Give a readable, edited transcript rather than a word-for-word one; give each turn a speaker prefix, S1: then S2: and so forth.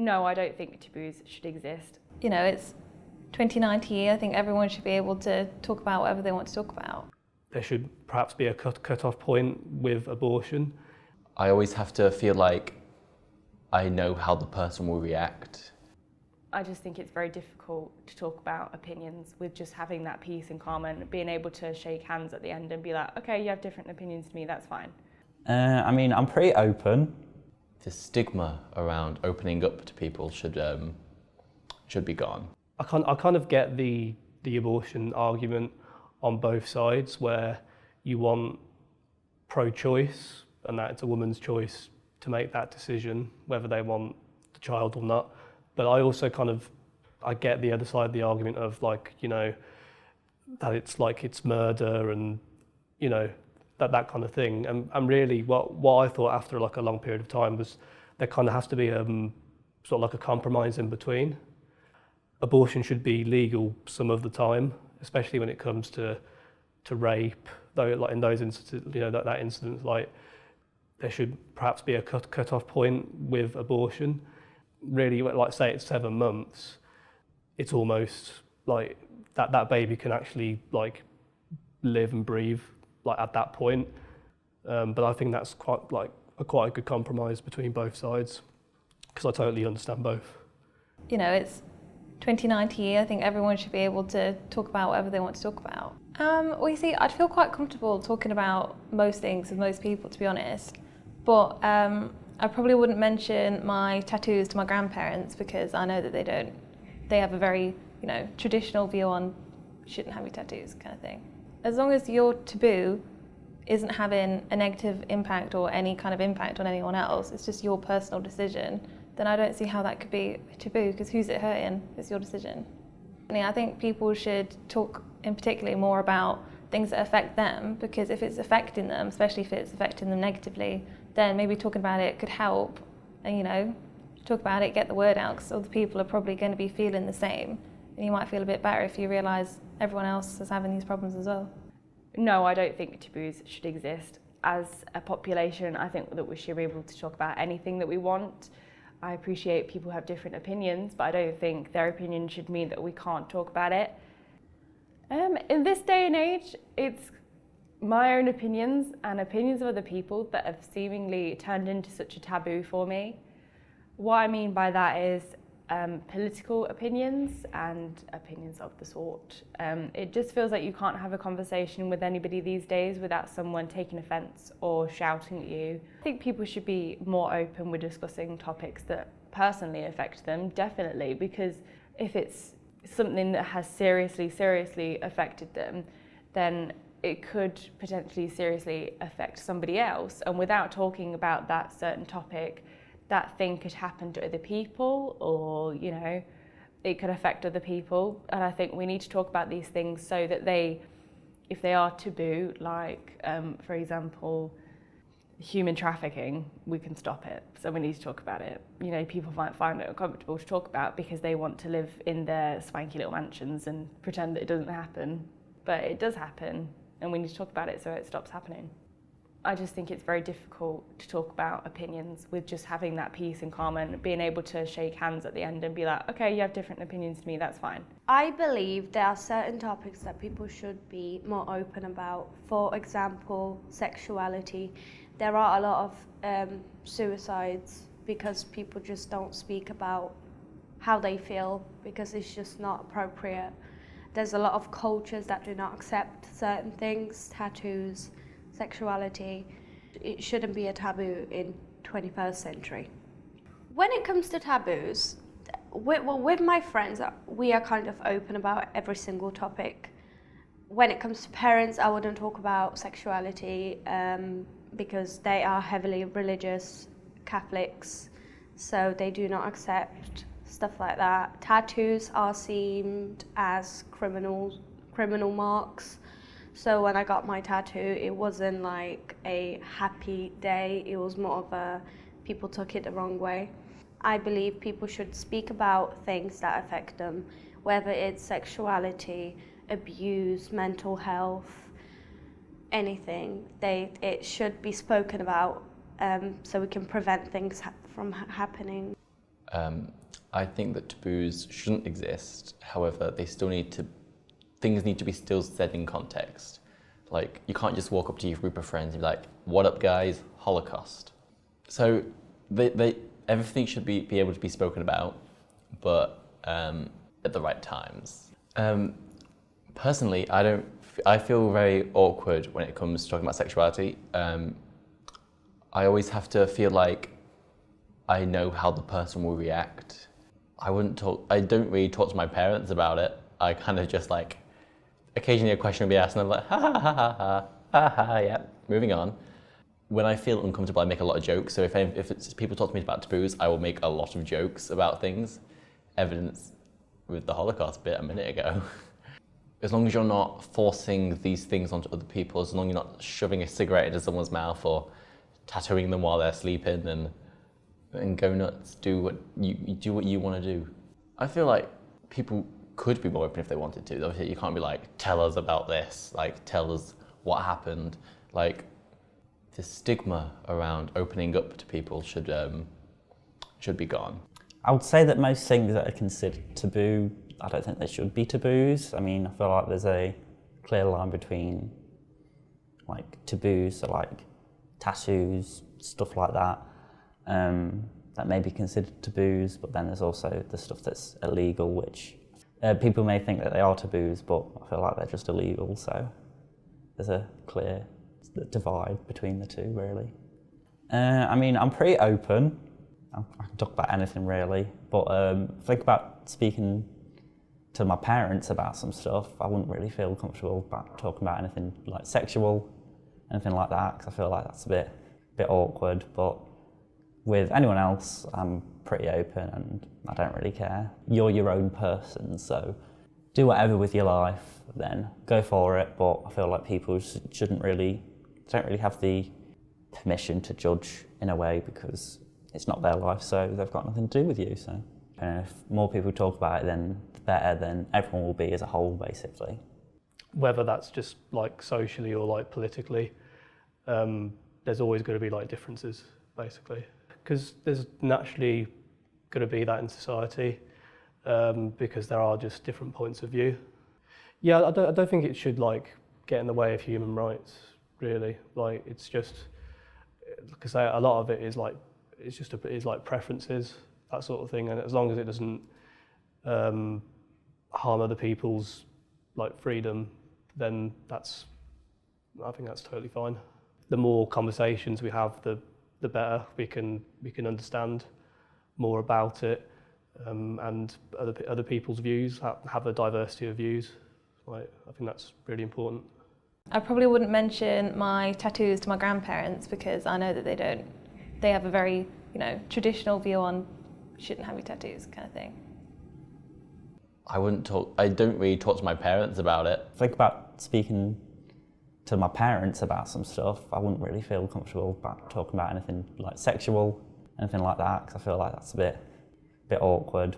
S1: No, I don't think taboos should exist.
S2: You know, it's 2019. I think everyone should be able to talk about whatever they want to talk about.
S3: There should perhaps be a cut-off point with abortion.
S4: I always have to feel like I know how the person will react.
S1: I just think it's very difficult to talk about opinions with just having that peace and calm and being able to shake hands at the end and be like, okay, you have different opinions to me, that's fine.
S5: I mean, I'm pretty open.
S4: The stigma around opening up to people should be gone.
S3: I kind of get the abortion argument on both sides, where you want pro-choice and that it's a woman's choice to make that decision whether they want the child or not. But I also I get the other side of the argument of, like, you know, that it's murder and, you know, that kind of thing. And really what I thought after like a long period of time was there kind of has to be sort of like a compromise in between. Abortion should be legal some of the time, especially when it comes to rape. Though, like in those instances, you know, that incident, like there should perhaps be a cut-off point with abortion. Really, like say it's 7 months, it's almost like that baby can actually like live and breathe like at that point. But I think that's quite a good compromise between both sides, because I totally understand both.
S2: You know, it's 2019. I think everyone should be able to talk about whatever they want to talk about. Well, you see, I'd feel quite comfortable talking about most things with most people, to be honest. But I probably wouldn't mention my tattoos to my grandparents, because I know that they have a very, you know, traditional view on shouldn't have your tattoos kind of thing. As long as your taboo isn't having a negative impact or any kind of impact on anyone else, it's just your personal decision, then I don't see how that could be a taboo, because who's it hurting? It's your decision. I think people should talk in particular more about things that affect them, because if it's affecting them, especially if it's affecting them negatively, then maybe talking about it could help. And, you know, talk about it, get the word out, because other people are probably going to be feeling the same. And you might feel a bit better if you realise everyone else is having these problems as well.
S1: No, I don't think taboos should exist. As a population, I think that we should be able to talk about anything that we want. I appreciate people have different opinions, but I don't think their opinion should mean that we can't talk about it. In this day and age, it's my own opinions and opinions of other people that have seemingly turned into such a taboo for me. What I mean by that is political opinions and opinions of the sort. It just feels like you can't have a conversation with anybody these days without someone taking offence or shouting at you. I think people should be more open with discussing topics that personally affect them, definitely, because if it's something that has seriously affected them, then it could potentially seriously affect somebody else. And without talking about that certain topic, that thing could happen to other people, or, you know, it could affect other people. And I think we need to talk about these things so that if they are taboo, like, for example, human trafficking, we can stop it. So we need to talk about it. You know, people might find it uncomfortable to talk about because they want to live in their swanky little mansions and pretend that it doesn't happen. But it does happen, and we need to talk about it so it stops happening. I just think it's very difficult to talk about opinions with just having that peace and calm and being able to shake hands at the end and be like, okay, you have different opinions to me, that's fine.
S6: I believe there are certain topics that people should be more open about. For example, sexuality. There are a lot of suicides because people just don't speak about how they feel, because it's just not appropriate. There's a lot of cultures that do not accept certain things, tattoos, sexuality. It shouldn't be a taboo in 21st century. When it comes to taboos, with my friends, we are kind of open about every single topic. When it comes to parents, I wouldn't talk about sexuality because they are heavily religious Catholics, so they do not accept stuff like that. Tattoos are seen as criminal marks. So when I got my tattoo, it wasn't like a happy day, it was more of people took it the wrong way. I believe people should speak about things that affect them, whether it's sexuality, abuse, mental health, anything. It should be spoken about so we can prevent things from happening.
S4: I think that taboos shouldn't exist. However, things need to be still said in context. Like, you can't just walk up to your group of friends and be like, "What up, guys? Holocaust." So everything should be able to be spoken about, but at the right times. Personally, I feel very awkward when it comes to talking about sexuality. I always have to feel like I know how the person will react. I don't really talk to my parents about it. I kind of just like, occasionally a question will be asked and I'm like, ha ha ha ha ha, ha ha, yeah, moving on. When I feel uncomfortable, I make a lot of jokes. So if it's people talk to me about taboos, I will make a lot of jokes about things. Evidence with the Holocaust bit a minute ago. As long as you're not forcing these things onto other people, as long as you're not shoving a cigarette into someone's mouth or tattooing them while they're sleeping and go nuts, do what you want to do. I feel like people could be more open if they wanted to. Obviously, you can't be like, tell us about this, like tell us what happened. Like, the stigma around opening up to people should be gone.
S5: I would say that most things that are considered taboo, I don't think they should be taboos. I mean, I feel like there's a clear line between like taboos, so like tattoos, stuff like that, that may be considered taboos, but then there's also the stuff that's illegal, which people may think that they are taboos, but I feel like they're just illegal, so there's a clear divide between the two, really. I mean, I'm pretty open. I can talk about anything, really, but think about speaking to my parents about some stuff. I wouldn't really feel comfortable about talking about anything like sexual, anything like that, because I feel like that's a bit awkward, but with anyone else, I'm pretty open and I don't really care. You're your own person, so do whatever with your life, then go for it, but I feel like people don't really have the permission to judge in a way, because it's not their life, so they've got nothing to do with you. So if more people talk about it, then the better, then everyone will be as a whole, basically.
S3: Whether that's just like socially or like politically, there's always going to be like differences, basically, because there's naturally going to be that in society, because there are just different points of view. Yeah, I don't think it should like get in the way of human rights, really. Like, it's just, because a lot of it is like, it's like preferences, that sort of thing, and as long as it doesn't harm other people's like freedom, then I think that's totally fine. The more conversations we have, the better we can understand more about it, and other people's views, have a diversity of views. Like, I think that's really important.
S2: I probably wouldn't mention my tattoos to my grandparents, because I know that they have a very, traditional view on shouldn't have any tattoos kind of thing.
S4: I don't really talk to my parents about it.
S5: Think about speaking to my parents about some stuff. I wouldn't really feel comfortable about talking about anything like sexual, anything like that, because I feel like that's a bit awkward.